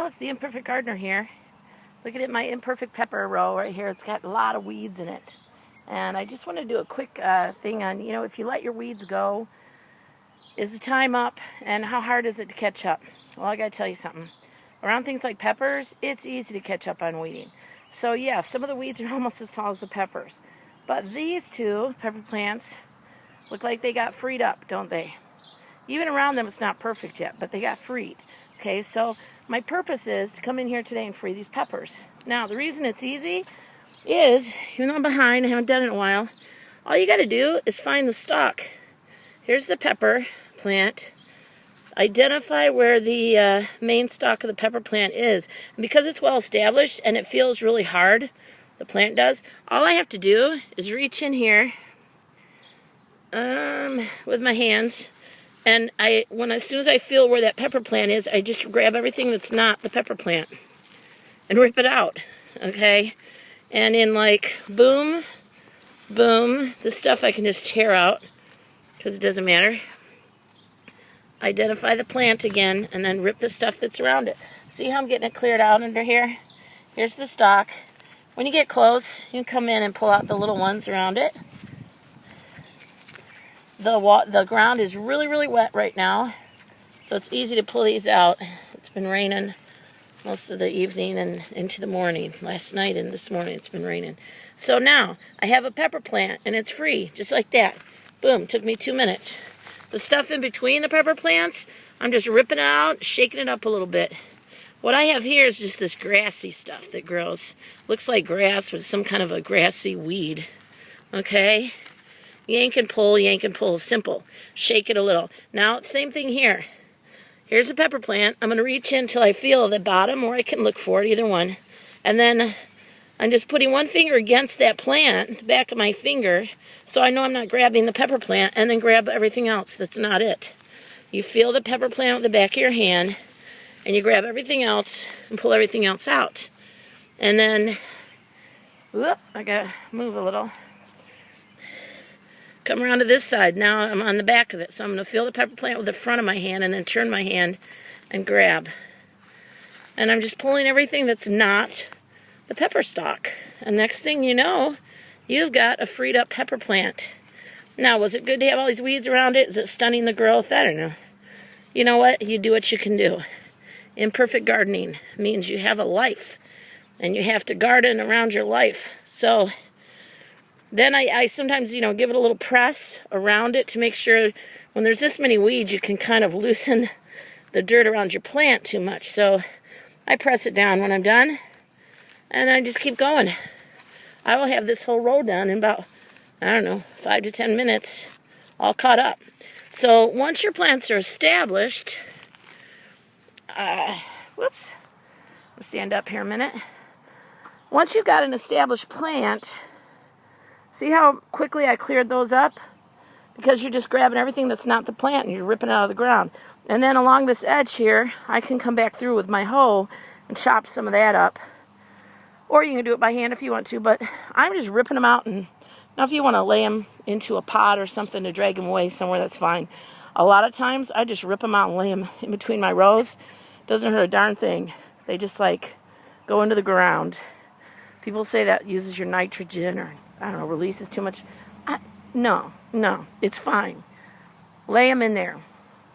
Well, it's the Imperfect Gardener here. Look at my imperfect pepper row right here. It's got a lot of weeds in it. And I just want to do a quick thing on, if you let your weeds go, is the time up and how hard is it to catch up? Well, I got to tell you something. Around things like peppers, it's easy to catch up on weeding. So yeah, some of the weeds are almost as tall as the peppers. But these two pepper plants look like they got freed up, don't they? Even around them, it's not perfect yet, but they got freed. Okay, so my purpose is to come in here today and free these peppers. Now, the reason it's easy is, even though I'm behind, I haven't done it in a while, all you got to do is find the stalk. Here's the pepper plant. Identify where the main stalk of the pepper plant is. And because it's well established and it feels really hard, the plant does, all I have to do is reach in here with my hands. And as soon as I feel where that pepper plant is, I just grab everything that's not the pepper plant and rip it out, okay? And in like, boom, boom, the stuff I can just tear out because it doesn't matter. Identify the plant again and then rip the stuff that's around it. See how I'm getting it cleared out under here? Here's the stalk. When you get close, you can come in and pull out the little ones around it. The ground is really, really wet right now, so it's easy to pull these out. It's been raining most of the evening and into the morning. Last night and this morning it's been raining. So now I have a pepper plant and it's free, just like that. Boom, took me 2 minutes. The stuff in between the pepper plants, I'm just ripping it out, shaking it up a little bit. What I have here is just this grassy stuff that grows. Looks like grass, but it's some kind of a grassy weed. Okay? Yank and pull, simple. Shake it a little. Now, same thing here. Here's a pepper plant. I'm going to reach in until I feel the bottom, or I can look for it, either one. And then I'm just putting one finger against that plant, the back of my finger, so I know I'm not grabbing the pepper plant, and then grab everything else that's not it. You feel the pepper plant with the back of your hand, and you grab everything else and pull everything else out. And then, whoop, I got to move a little. Come around to this side. Now I'm on the back of it. So I'm going to feel the pepper plant with the front of my hand and then turn my hand and grab. And I'm just pulling everything that's not the pepper stalk. And next thing you know, you've got a freed up pepper plant. Now, was it good to have all these weeds around it? Is it stunning the growth? I don't know. You know what? You do what you can do. Imperfect gardening means you have a life. And you have to garden around your life. So then I sometimes, give it a little press around it to make sure when there's this many weeds, you can kind of loosen the dirt around your plant too much. So I press it down when I'm done, and I just keep going. I will have this whole row done in about, 5 to 10 minutes, all caught up. So once your plants are established, whoops, I'll stand up here a minute. Once you've got an established plant, see how quickly I cleared those up? Because you're just grabbing everything that's not the plant and you're ripping it out of the ground. And then along this edge here, I can come back through with my hoe and chop some of that up. Or you can do it by hand if you want to, but I'm just ripping them out. And now if you want to lay them into a pot or something to drag them away somewhere, that's fine. A lot of times, I just rip them out and lay them in between my rows. Doesn't hurt a darn thing. They just go into the ground. People say that uses your nitrogen or releases too much. No, it's fine. Lay them in there.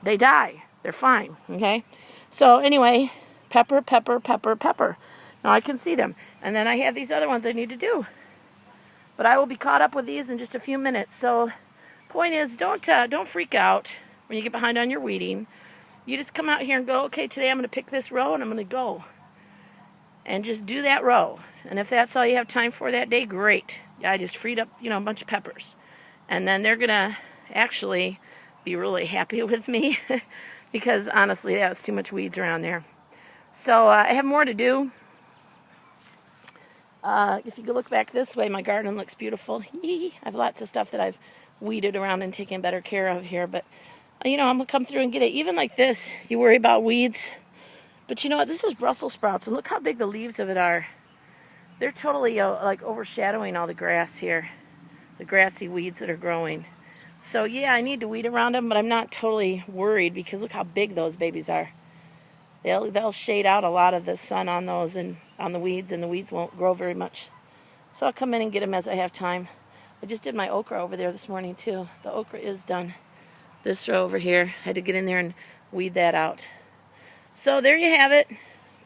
They die. They're fine, okay? So anyway, pepper. Now I can see them. And then I have these other ones I need to do. But I will be caught up with these in just a few minutes. So point is, don't freak out when you get behind on your weeding. You just come out here and go, okay, today I'm going to pick this row and I'm going to go. And just do that row. And if that's all you have time for that day, great. I just freed up, a bunch of peppers. And then they're going to actually be really happy with me because honestly, that was too much weeds around there. So I have more to do. If you could look back this way, my garden looks beautiful. I have lots of stuff that I've weeded around and taken better care of here. But, I'm going to come through and get it. Even like this, you worry about weeds. But you know what? This is Brussels sprouts, and look how big the leaves of it are. They're totally overshadowing all the grass here, the grassy weeds that are growing. So yeah, I need to weed around them, but I'm not totally worried because look how big those babies are. They'll shade out a lot of the sun on those and on the weeds, and the weeds won't grow very much. So I'll come in and get them as I have time. I just did my okra over there this morning too. The okra is done. This row over here, I had to get in there and weed that out. So there you have it.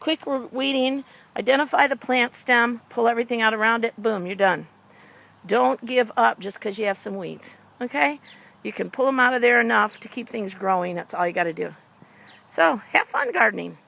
Quick weeding. Identify the plant stem, pull everything out around it, boom, you're done. Don't give up just because you have some weeds, okay? You can pull them out of there enough to keep things growing. That's all you got to do. So have fun gardening.